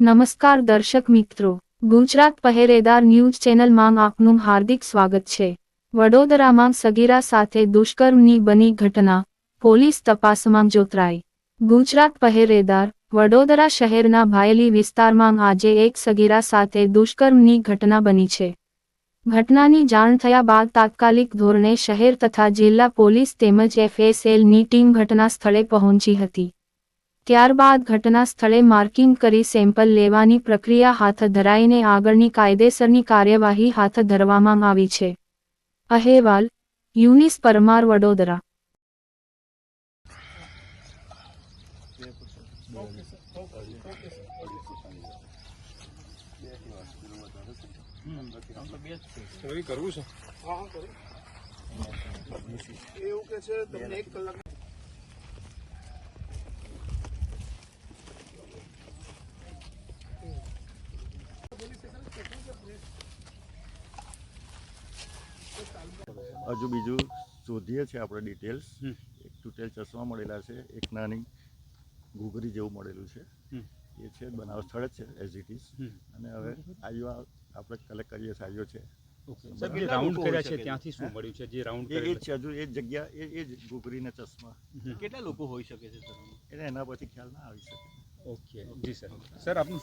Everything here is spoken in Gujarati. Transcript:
નમસ્કાર દર્શક મિત્રો, ગુજરાત પહેરેદાર ન્યૂઝ ચેનલમાં આપનું હાર્દિક સ્વાગત છે। વડોદરામાં સગીરા સાથે દુષ્કર્મની બની ઘટના, પોલીસ તપાસમાં જોતરાઈ। ગુજરાત પહેરેદાર, વડોદરા શહેરના ભાયલી વિસ્તારમાં આજે એક સગીરા સાથે દુષ્કર્મની ઘટના બની છે। ઘટનાની જાણ થયા બાદ તાત્કાલિક ધોરણે શહેર તથા જિલ્લા પોલીસ તેમજ FSLની ટીમ ઘટના સ્થળે પહોંચી હતી। ત્યારબાદ ઘટના સ્થળે માર્કિંગ કરી સેમ્પલ લેવાની પ્રક્રિયા હાથ ધરાઈને આગળની કાયદેસરની કાર્યવાહી હાથ ધરવામાં આવી છે। અહેવાલ, યુનિસ પરમાર, વડોદરા। હજુ બીજું શોધીએ છીએ આપણે ડિટેલ્સ। એક તૂટેલ ચશ્મા મળેલા છે, એક નાની ઘૂઘરી જેવું મળેલું છે, એ છે બનાવ સ્થળ જ છે એઝ ઇટ ઇઝ। અને હવે આઈઓ આપણે કલેક્ટ કરીએ છીએ, આઈઓ છે રાઉન્ડ કર્યા છે ત્યાંથી શું મળ્યું છે? જે રાઉન્ડ એ જ છે, હજુ એ જ જગ્યા એ જ ઘૂઘરીને ચશ્મા કેટલા લોકો હોઈ શકે છે સર? એને એના પછી ખ્યાલ ના આવી શકે। ઓકે જી સર, સર આપનું